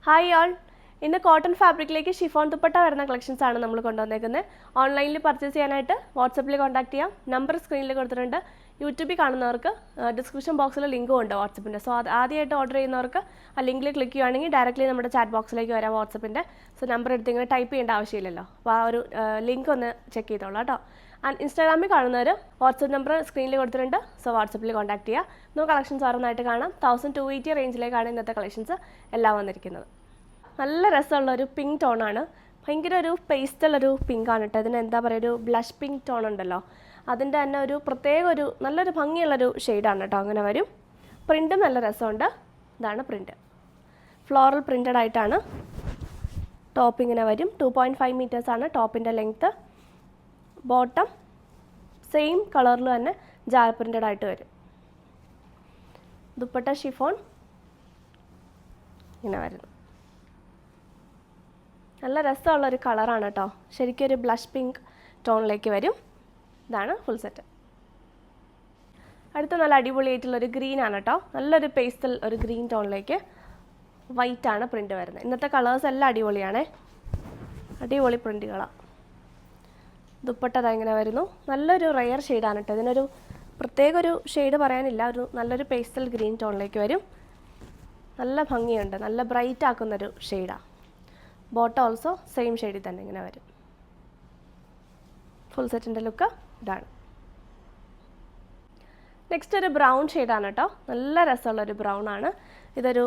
Hi all, ഇന്ന് cotton ഫാബ്രിക്കിലേക്ക് chiffon dupatta വരുന്ന collections ആണ് നമ്മൾ കൊണ്ടുവന്നേക്കുന്നത്. ഓൺലൈനിൽ പർച്ചേസ് ചെയ്യാനായിട്ട് വാട്സപ്പിൽ കോൺടാക്ട് ചെയ്യാം. നമ്പർ സ്ക്രീനിൽ കൊടുത്തിട്ടുണ്ട്. യൂട്യൂബിൽ കാണുന്നവർക്ക് ഡിസ്ക്രിപ്ഷൻ ബോക്സിൽ ലിങ്കും ഉണ്ട് വാട്സപ്പിൻ്റെ. സോ അത് ആദ്യമായിട്ട് ഓർഡർ ചെയ്യുന്നവർക്ക് ആ ലിങ്കിൽ ക്ലിക്ക് ചെയ്യുകയാണെങ്കിൽ ഡയറക്റ്റ്ലി നമ്മുടെ ചാറ്റ് ബോക്സിലേക്ക് വരാം വാട്സപ്പിൻ്റെ. സോ നമ്പർ എടുത്ത് ഇങ്ങനെ ടൈപ്പ് ചെയ്യേണ്ട ആവശ്യമില്ലല്ലോ. അപ്പോൾ ആ ഒരു ലിങ്ക് ഒന്ന് ചെക്ക് ചെയ്തോളാം കേട്ടോ. ആൻഡ് ഇൻസ്റ്റാഗ്രാമിൽ കാണുന്നവർ വാട്സപ്പ് നമ്പർ സ്ക്രീനിൽ കൊടുത്തിട്ടുണ്ട്. സോ വാട്സപ്പിൽ കോൺടാക്ട് ചെയ്യുക. നമുക്ക് കളക്ഷൻസ് ഓരോന്നായിട്ട് കാണാം. 1280 റേഞ്ചിലേക്കാണ് ഇന്നത്തെ കളക്ഷൻസ് എല്ലാം വന്നിരിക്കുന്നത്. നല്ല രസമുള്ളൊരു പിങ്ക് ടോണാണ്. ഭയങ്കര ഒരു പേസ്റ്റലൊരു പിങ്കാണ് കേട്ടോ. ഇതിന് എന്താ പറയുക, ഒരു ബ്ലഷ് പിങ്ക് ടോൺ ഉണ്ടല്ലോ, അതിൻ്റെ തന്നെ ഒരു പ്രത്യേക ഒരു നല്ലൊരു ഭംഗിയുള്ളൊരു ഷെയ്ഡാണ് കേട്ടോ. അങ്ങനെ വരും. പ്രിൻറ്റും നല്ല രസമുണ്ട്. ഇതാണ് പ്രിൻറ്റ്. ഫ്ലോറൽ പ്രിൻറ്റഡ് ആയിട്ടാണ് ടോപ്പ് ഇങ്ങനെ വരും. 2.5 മീറ്റേഴ്സാണ് ടോപ്പിൻ്റെ ലെങ്ത്ത്. ബോട്ടം സെയിം കളറിൽ തന്നെ ജാൽ പ്രിൻറ്റഡ് ആയിട്ട് വരും. ദുപ്പട്ട ഷിഫോൺ ഇങ്ങനെ വരുന്നു. നല്ല രസമുള്ളൊരു കളറാണ് കേട്ടോ. ശരിക്കും ഒരു ബ്ലഷ് പിങ്ക് ടോണിലേക്ക് വരും. ഇതാണ് ഫുൾ സെറ്റ്. അടുത്ത നല്ല അടിപൊളിയായിട്ടുള്ളൊരു ഗ്രീനാണ് കേട്ടോ. നല്ലൊരു പേസ്റ്റൽ ഒരു ഗ്രീൻ ടോണിലേക്ക് വൈറ്റാണ് പ്രിൻറ്റ് വരുന്നത്. ഇന്നത്തെ കളേഴ്സ് എല്ലാം അടിപൊളിയാണേ. അടിപൊളി പ്രിൻറ്റുകളാണ്. ദുപ്പട്ട ഇങ്ങനെ വരുന്നു. നല്ലൊരു റെയർ ഷെയ്ഡാണ് കേട്ടോ. ഇതിനൊരു പ്രത്യേക ഒരു ഷെയ്ഡ് പറയാനില്ല. ഒരു നല്ലൊരു പേസ്റ്റൽ ഗ്രീൻ ടോണിലേക്ക് വരും. നല്ല ഭംഗിയുണ്ട്. നല്ല ബ്രൈറ്റ് ആക്കുന്നൊരു ഷെയ്ഡാണ്. ബോട്ടം ഓൾസോ സെയിം ഷെയ്ഡിൽ തന്നെ ഇങ്ങനെ വരും. ഫുൾ സെറ്റിൻ്റെ ലുക്ക് ഇതാണ്. നെക്സ്റ്റ് ഒരു ബ്രൗൺ ഷെയ്ഡാണ് കേട്ടോ. നല്ല രസമുള്ളൊരു ബ്രൗൺ ആണ്. ഇതൊരു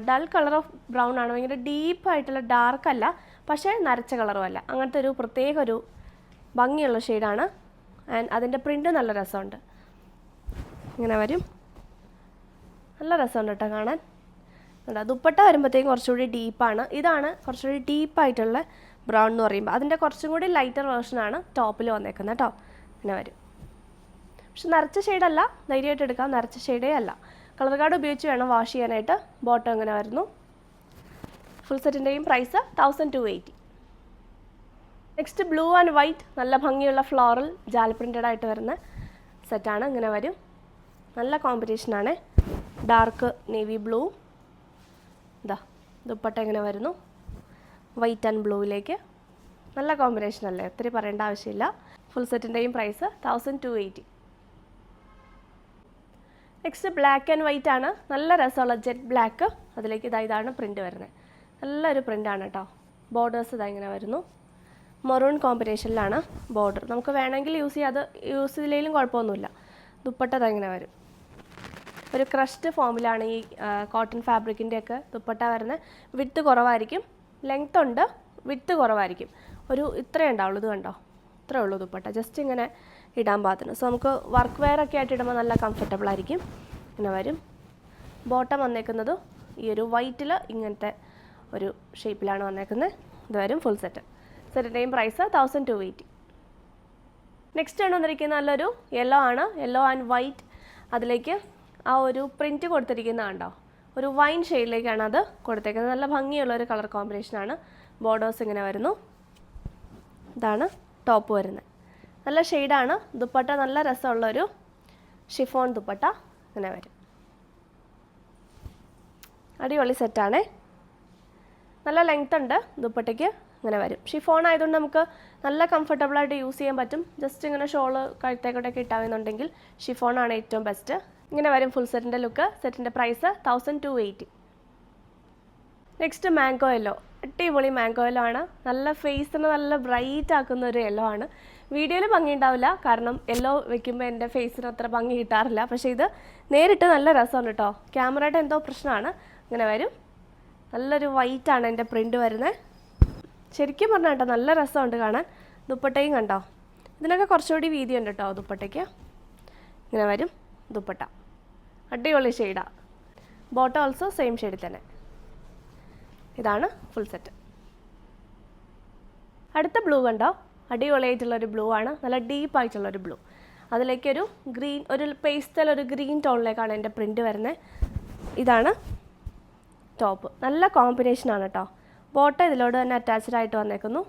ഡൾ കളർ ഓഫ് ബ്രൗൺ ആണ്. ഭയങ്കര ഡീപ്പായിട്ടുള്ള ഡാർക്കല്ല, പക്ഷേ നരച്ച കളറും അല്ല. അങ്ങനത്തെ ഒരു പ്രത്യേക ഒരു ഭംഗിയുള്ള ഷെയ്ഡാണ്. ആൻഡ് അതിൻ്റെ പ്രിൻ്റ് നല്ല രസമുണ്ട്. ഇങ്ങനെ വരും. നല്ല രസമുണ്ട് കേട്ടോ കാണാൻ. ദുപ്പട്ട വരുമ്പോഴത്തേക്കും കുറച്ചുകൂടി ഡീപ്പാണ്. ഇതാണ് കുറച്ചുകൂടി ഡീപ്പായിട്ടുള്ള ബ്രൗൺ എന്ന് പറയുമ്പോൾ. അതിൻ്റെ കുറച്ചും കൂടി ലൈറ്റർ വേർഷനാണ് ടോപ്പിൽ വന്നേക്കുന്നത് കേട്ടോ. ഇങ്ങനെ വരും. പക്ഷെ നരച്ച ഷെയ്ഡല്ല, ധൈര്യമായിട്ട് എടുക്കാം. നരച്ച ഷെയ്ഡേ അല്ല. കളർ കാർഡ് ഉപയോഗിച്ച് വേണം വാഷ് ചെയ്യാനായിട്ട്. ബോട്ടം ഇങ്ങനെ വരുന്നു. ഫുൾ സെറ്റിൻ്റെയും price 1280. Next blue and white നല്ല ഭംഗിയുള്ള ഫ്ലോറൽ ജാൽ പ്രിൻറ്റഡ് ആയിട്ട് വരുന്ന സെറ്റാണ്. ഇങ്ങനെ വരും. നല്ല കോമ്പിനേഷനാണ്. Dark navy blue. ഇതാ ദുപ്പട്ട ഇങ്ങനെ വരുന്നു. വൈറ്റ് ആൻഡ് ബ്ലൂവിലേക്ക് നല്ല കോമ്പിനേഷൻ അല്ലേ, ഒത്തിരി പറയേണ്ട ആവശ്യമില്ല. ഫുൾ സെറ്റിൻ്റെയും price 1280. Next black and white ആണ്. നല്ല രസമുള്ള ജെറ്റ് ബ്ലാക്ക്. അതിലേക്ക് ഇതാണ് പ്രിൻറ്റ് വരുന്നത്. നല്ലൊരു പ്രിൻ്റാണ് കേട്ടോ. ബോർഡേഴ്സ് ഇങ്ങനെ വരുന്നു. മറൂൺ കോമ്പിനേഷനിലാണ് ബോർഡർ. നമുക്ക് വേണമെങ്കിൽ യൂസ് ചെയ്യാം. അത് യൂസ് ചെയ്തില്ലെങ്കിലും കുഴപ്പമൊന്നുമില്ല. ദുപ്പട്ട ഇങ്ങനെ വരും. ഒരു ക്രഷ്ഡ് ഫോമിലാണ് ഈ കോട്ടൺ ഫാബ്രിക്കിൻ്റെയൊക്കെ ദുപ്പട്ട വരുന്നത്. വിഡ്ത്ത് കുറവായിരിക്കും, ലെങ്ത് ഉണ്ട്, വിഡ്ത്ത് കുറവായിരിക്കും. ഒരു ഇത്രയേ ഉണ്ടാവുള്ളൂ. ഇത് കണ്ടോ, ഇത്രയേ ഉള്ളൂ ദുപ്പട്ട. ജസ്റ്റ് ഇങ്ങനെ ഇടാൻ പാകത്തിന്. സോ നമുക്ക് വർക്ക് വെയർ ഒക്കെ ആയിട്ട് ഇടുമ്പോൾ നല്ല കംഫർട്ടബിൾ ആയിരിക്കും. ഇങ്ങനെ വരും. ബോട്ടം വന്നേക്കുന്നത് ഈ ഒരു വൈറ്റിൽ ഇങ്ങനത്തെ ഒരു ഷേപ്പിലാണ് വന്നേക്കുന്നത്. ഇത് വരും ഫുൾ സെറ്റ്. സെറ്റിൻ്റെയും പ്രൈസ് 1280. നെക്സ്റ്റ് ആണ് വന്നിരിക്കുന്നത് നല്ലൊരു യെല്ലോ ആണ്. Yellow and white. അതിലേക്ക് ആ ഒരു പ്രിൻറ്റ് കൊടുത്തിരിക്കുന്നത് കണ്ടോ, ഒരു വൈൻ ഷെയ്ഡിലേക്കാണ് അത് കൊടുത്തേക്കുന്നത്. നല്ല ഭംഗിയുള്ളൊരു കളർ കോമ്പിനേഷനാണ്. ബോർഡേഴ്സ് ഇങ്ങനെ വരുന്നു. ഇതാണ് ടോപ്പ് വരുന്നത്. നല്ല ഷെയ്ഡാണ്. ദുപ്പട്ട നല്ല രസമുള്ളൊരു ഷിഫോൺ ദുപ്പട്ട ഇങ്ങനെ വരും. അടിപൊളി സെറ്റാണേ. നല്ല ലെങ്ത് ഉണ്ട് ദുപ്പട്ടയ്ക്ക്. ഇങ്ങനെ വരും. ഷിഫോൺ ആയതുകൊണ്ട് നമുക്ക് നല്ല കംഫർട്ടബിളായിട്ട് യൂസ് ചെയ്യാൻ പറ്റും. ജസ്റ്റ് ഇങ്ങനെ ഷോള് കഴുത്തേക്കോട്ടൊക്കെ ഇട്ടാവുന്നുണ്ടെങ്കിൽ ഷിഫോണാണ് ഏറ്റവും ബെസ്റ്റ്. ഇങ്ങനെ വരും ഫുൾ സെറ്റിൻ്റെ ലുക്ക്. സെറ്റിൻ്റെ പ്രൈസ് 1280. Next mango yellow. അടിപൊളി മാംഗോ യെല്ലോ ആണ്. നല്ല ഫേസിന് നല്ല ബ്രൈറ്റ് ആക്കുന്ന ഒരു യെല്ലോ ആണ്. വീഡിയോയിൽ ഭംഗി ഉണ്ടാവില്ല, കാരണം യെല്ലോ വെക്കുമ്പോൾ എൻ്റെ ഫേസിന് അത്ര ഭംഗി കിട്ടാറില്ല. പക്ഷേ ഇത് നേരിട്ട് നല്ല രസമാണ് കേട്ടോ. ക്യാമറയുടെ എന്തോ പ്രശ്നമാണ്. ഇങ്ങനെ വരും. നല്ലൊരു വൈറ്റാണ് എൻ്റെ പ്രിൻറ്റ് വരുന്നത്. ശരിക്കും പറഞ്ഞാൽ കേട്ടോ നല്ല രസമുണ്ട് കാണാൻ. ദുപ്പട്ടയും കണ്ടോ, ഇതിനൊക്കെ കുറച്ചുകൂടി വീതിയുണ്ട് കേട്ടോ ദുപ്പട്ടയ്ക്ക്. ഇങ്ങനെ വരും ദുപ്പട്ട. അടിപൊളി ഷെയ്ഡാണ്. ബോട്ടം ഓൾസോ സെയിം ഷെയ്ഡിൽ തന്നെ. ഇതാണ് ഫുൾ സെറ്റ്. അടുത്ത ബ്ലൂ കണ്ടോ, അടിപൊളിയായിട്ടുള്ളൊരു ബ്ലൂ ആണ്. നല്ല ഡീപ്പായിട്ടുള്ളൊരു ബ്ലൂ. അതിലേക്കൊരു ഗ്രീൻ, ഒരു പേസ്റ്റൽ ഒരു ഗ്രീൻ ടോണിലേക്കാണ് എൻ്റെ പ്രിൻറ്റ് വരുന്നത്. ഇതാണ് ടോപ്പ്. നല്ല കോമ്പിനേഷനാണ് കേട്ടോ. ബോട്ടം ഇതിലോട് തന്നെ അറ്റാച്ച്ഡ് ആയിട്ട് വന്നേക്കുന്നു.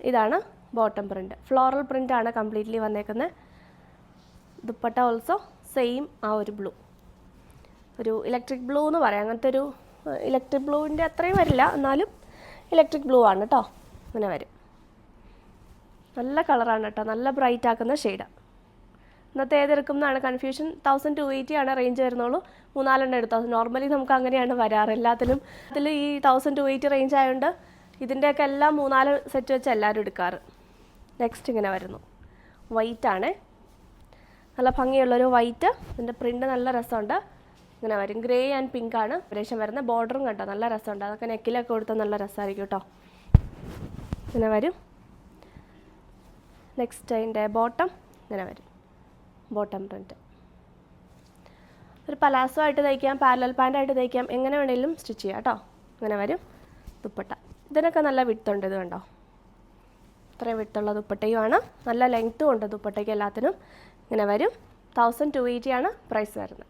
ഇതാണ് ബോട്ടം പ്രിൻറ്റ്. ഫ്ലോറൽ പ്രിൻ്റാണ് കംപ്ലീറ്റ്ലി വന്നേക്കുന്നത്. ദുപ്പട്ട ഓൾസോ സെയിം ആ ഒരു ബ്ലൂ. ഒരു ഇലക്ട്രിക് ബ്ലൂ എന്ന് പറയാം. അങ്ങനത്തെ ഒരു ഇലക്ട്രിക് ബ്ലൂവിൻ്റെ അത്രയും വരില്ല, എന്നാലും ഇലക്ട്രിക് ബ്ലൂ ആണ് കേട്ടോ. ഇങ്ങനെ വരും. നല്ല കളറാണ് കേട്ടോ, നല്ല ബ്രൈറ്റ് ആക്കുന്ന ഷെയ്ഡാണ്. ഇന്നത്തെ ഏതെടുക്കും എന്നാണ് കൺഫ്യൂഷൻ. 1280 ആണ് റേഞ്ച് വരുന്നുള്ളൂ. 4 എടുത്തോ. നോർമലി നമുക്ക് അങ്ങനെയാണ് വരാറ് എല്ലാത്തിലും. അതിൽ ഈ 1280 റേഞ്ച് ആയതുകൊണ്ട് ഇതിൻ്റെയൊക്കെ എല്ലാം 3-4 സെറ്റ് വെച്ച് എല്ലാവരും എടുക്കാറ്. നെക്സ്റ്റ് ഇങ്ങനെ വരുന്നു. വൈറ്റ് ആണ്, നല്ല ഭംഗിയുള്ളൊരു വൈറ്റ്. ഇതിൻ്റെ പ്രിൻ്റ് നല്ല രസമുണ്ട്. ഇങ്ങനെ വരും. ഗ്രേ ആൻഡ് പിങ്ക് ആണ് ഏകദേശം വരുന്നത്. ബോർഡറും കണ്ടോ നല്ല രസമുണ്ട്. അതൊക്കെ നെക്കിലൊക്കെ കൊടുത്താൽ നല്ല രസമായിരിക്കും കേട്ടോ. ഇങ്ങനെ വരും. നെക്സ്റ്റ് അതിൻ്റെ ബോട്ടം ഇങ്ങനെ വരും. ബോട്ടം പ്രിൻറ്റ് ഒരു പലാസോ ആയിട്ട് തയ്ക്കാം, പാരലൽ പാൻ്റായിട്ട് തയ്ക്കാം, എങ്ങനെ വേണമെങ്കിലും സ്റ്റിച്ച് ചെയ്യാം കേട്ടോ. ഇങ്ങനെ വരും. ദുപ്പട്ട ഇതിനൊക്കെ നല്ല വിട്ടുണ്ട്. ഇത് കണ്ടോ, ഇത്രയും വിട്ടുള്ള ദുപ്പട്ടയുമാണ്. നല്ല ലെങ്ത്തും ഉണ്ട് ദുപ്പട്ടയ്ക്ക് എല്ലാത്തിനും. ഇങ്ങനെ വരും. 1280 ആണ് പ്രൈസ് വരുന്നത്.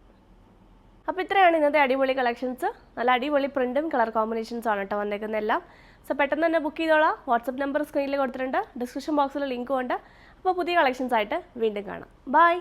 അപ്പോൾ ഇത്രയാണ് ഇന്നത്തെ അടിപൊളി കളക്ഷൻസ്. നല്ല അടിപൊളി പ്രിൻറ്റും കളർ കോമ്പിനേഷൻസും ആണ് കേട്ടോ വന്നേക്കുന്ന എല്ലാം. സോ പെട്ടെന്ന് തന്നെ ബുക്ക് ചെയ്തോളാം. വാട്സപ്പ് നമ്പർ സ്ക്രീനിൽ കൊടുത്തിട്ടുണ്ട്, ഡിസ്ക്രിപ്ഷൻ ബോക്സിൽ ലിങ്കും ഉണ്ട്. അപ്പോൾ പുതിയ കളക്ഷൻസ് ആയിട്ട് വീണ്ടും കാണാം. ബൈ.